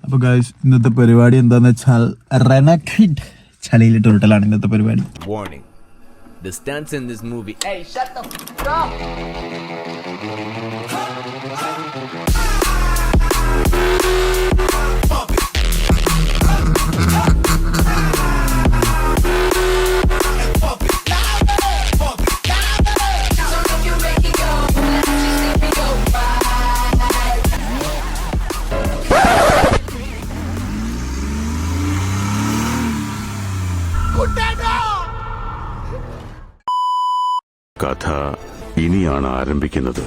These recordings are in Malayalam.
അപ്പൊ ഗൈസ് ഇന്നത്തെ പരിപാടി എന്താന്ന് വെച്ചാൽ റെനക്കിഡ് ചളിയിലിട്ട് ഉരുട്ടലാണ് ഇന്നത്തെ പരിപാടി. Warning. The stunts in this movie. Hey, shut the fuck up. കഥ ഇനിയാണ് ആരംഭിക്കുന്നത്.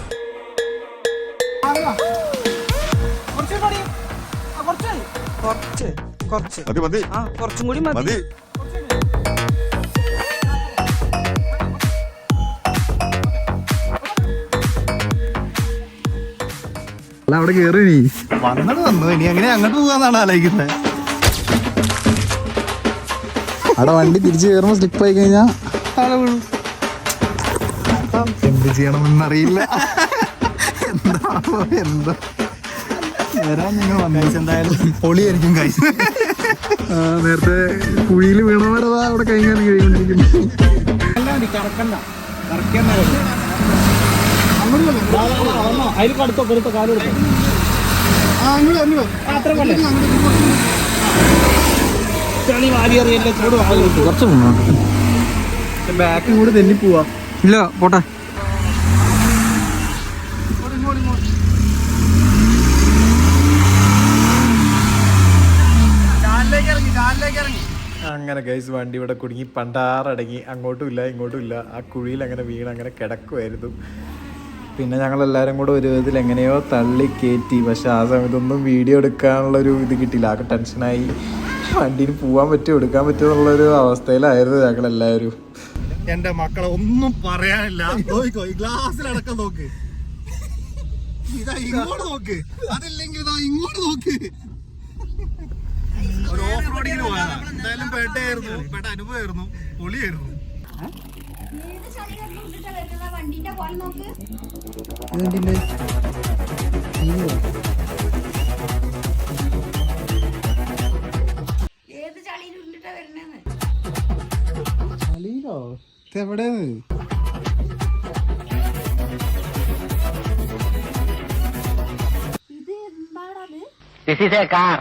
കുറച്ചും കൂടി മതി. അല്ല അവിടെ കേറി നീ വന്നത് വന്നു, ഇനി അങ്ങനെ അങ്ങോട്ട് പോകാന്നാണ് ആലോചിക്കുന്നത്. അവിടെ വണ്ടി തിരിച്ചു കയറുമ്പോ സ്ലിപ്പ് ആയി കഴിഞ്ഞാ താഴെ വീഴും. എന്ത് ചെയ്യണമെന്നറിയില്ല. എന്താ വരാൻ നിങ്ങൾ വന്നേച്ച് എന്തായാലും പൊളിയായിരിക്കും കഴിച്ചു. നേരത്തെ കുഴിയിൽ വീണവരതാ അവിടെ കഴിഞ്ഞാലും കഴിയുകൊണ്ടിരിക്കുന്നു. കുറച്ച് ബാക്ക് കൂടെ തെന്നി പോവാ. ഇല്ല പോട്ടെ. അങ്ങനെ ഗൈസ് വണ്ടി ഇവിടെ കുടുങ്ങി പണ്ടാറടങ്ങി, അങ്ങോട്ടും ഇല്ല ഇങ്ങോട്ടും ഇല്ല. ആ കുഴിയിൽ അങ്ങനെ വീണ് അങ്ങനെ കിടക്കുമായിരുന്നു. പിന്നെ ഞങ്ങളെല്ലാവരും കൂടെ ഒരു വിധത്തിൽ എങ്ങനെയോ തള്ളി കയറ്റി. പക്ഷെ ആ സമയത്തൊന്നും വീഡിയോ എടുക്കാനുള്ളൊരു ഇത് കിട്ടിയില്ല. ആകെ ടെൻഷനായി. വണ്ടിയിൽ പോകാൻ പറ്റുമോ എടുക്കാൻ പറ്റുമോ എന്നുള്ളൊരു അവസ്ഥയിലായിരുന്നു ഞങ്ങളെല്ലാവരും. എന്റെ മക്കളെ ഒന്നും പറയാനില്ല. ഗ്ലാസ്സിലടക്കം നോക്ക്, ഇതാ ഇങ്ങോട്ട് നോക്ക്, അതില്ലെങ്കിൽ ഇതാ ഇങ്ങോട്ട് നോക്ക്. ഒരു ഓഫ് റോഡിങ്ങിന് പോയതാ. എന്തായാലും പേട്ടയായിരുന്നു, പേട്ട അനുഭവമായിരുന്നു, പൊളിയായിരുന്നു. എവിടെയാണ് This is a car.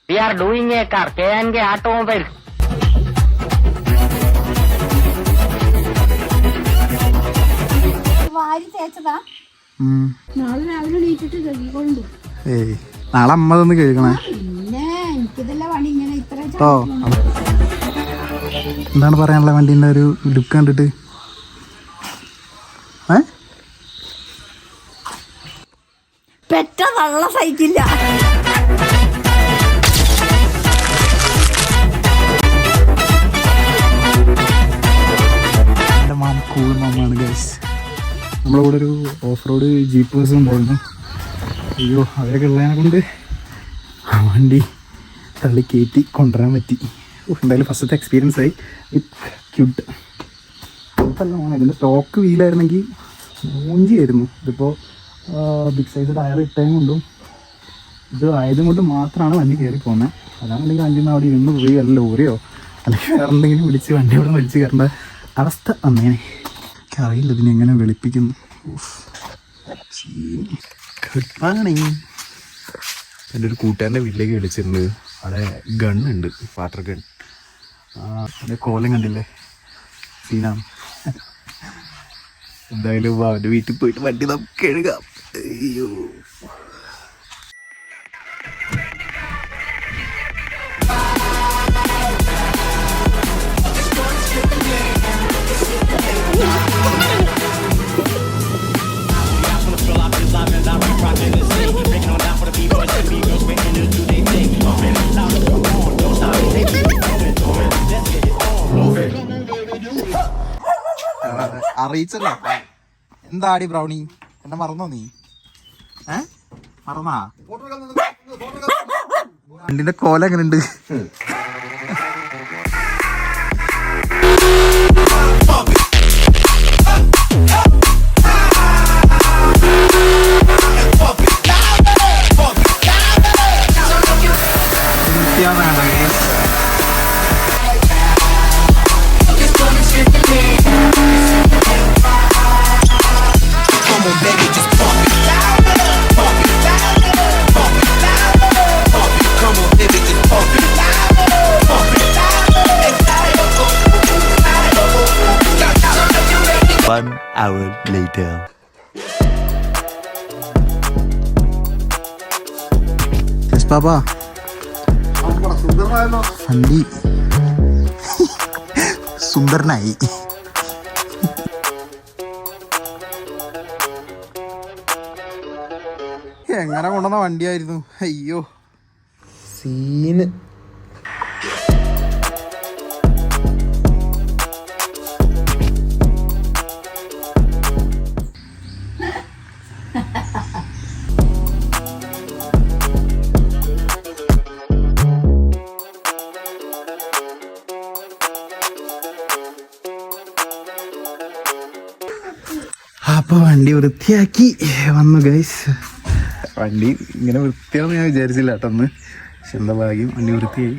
We are doing a car. K&K Automobiles. നാളെ രാവിലെ എണീറ്റിട്ട് കഴുകിക്കൊണ്ടു. ഏയ് നാളെ അമ്മ തന്നെ കേൾക്കണേ. പിന്നെ എനിക്കിതല്ല പണി ഇങ്ങനെ ഇത്ര. എന്താണ് പറയാനുള്ള വണ്ടീൻ്റെ ഒരു ലുക്ക് കണ്ടിട്ട്? പെറ്റ തള്ള സഹിക്കില്ല. എൻ്റെ മാം കൂൾ മാമാണ് ഗൈസ്. നമ്മളെ കൂടെ ഒരു ഓഫ് റോഡ് ജീപ്പേഴ്സ് ഉണ്ടായിരുന്നു. അയ്യോ അവരൊക്കെ ഉള്ളതിനെ കൊണ്ട് ആ വണ്ടി തള്ളി കയറ്റി കൊണ്ടുവരാൻ പറ്റി. എന്തായാലും ഫസ്റ്റത്തെ എക്സ്പീരിയൻസ് ആയി. വിത്ത് ക്യൂട്ട് അല്ല മോനെ, ഇതിൻ്റെ സ്റ്റോക്ക് വീലായിരുന്നെങ്കിൽ മൂഞ്ചിയായിരുന്നു. ഇതിപ്പോൾ ബിഗ് സൈസ് ടയർ ഇട്ടതും കൊണ്ടും ഇത് ആയതും കൊണ്ടും മാത്രമാണ് വണ്ടി കയറി പോകുന്നത്. അതാണെങ്കിൽ വണ്ടി നിന്ന് അവിടെ ഇരുന്ന് പോയി വല്ല ലോറിയോ അല്ലെങ്കിൽ വേറെ എന്തെങ്കിലും വിളിച്ച് വണ്ടി അവിടെ വലിച്ച് കയറേണ്ട അവസ്ഥ വന്നേനെ. എനിക്കറിയില്ല ഇതിനെങ്ങനെ വെളുപ്പിക്കുന്നു. Good morning. എൻ്റെ ഒരു കൂട്ടുകാരൻ്റെ വീട്ടിലേക്ക് വിളിച്ചിട്ടുണ്ട്. അവിടെ ഗണ്ണുണ്ട്, വാട്ടർ ഗൺ. അതിൻ്റെ കോലം കണ്ടില്ലേ, സീനാണ്. എന്തായാലും അവൻ്റെ വീട്ടിൽ പോയിട്ട് വണ്ടി നമുക്ക് കഴുകാം. അയ്യോ അറിയിച്ചല്ലോ. എന്താടി ബ്രൗണി, എന്നെ മറന്നോ നീ? മറന്നാ? വണ്ടിന്റെ കോല എങ്ങനെയുണ്ട്? 1 hour later. പാപ്പാ വണ്ടി സുന്ദരനായി. എങ്ങനെ കൊണ്ടുവന്ന വണ്ടിയായിരുന്നു. അയ്യോ സീന്. അപ്പോൾ വണ്ടി വൃത്തിയാക്കി വന്നു ഗൈസ്. വണ്ടി ഇങ്ങനെ വൃത്തിയാണെന്ന് ഞാൻ വിചാരിച്ചില്ല കേട്ടോ. പക്ഷെ എന്താ ഭാഗ്യം, വണ്ടി വൃത്തിയായി.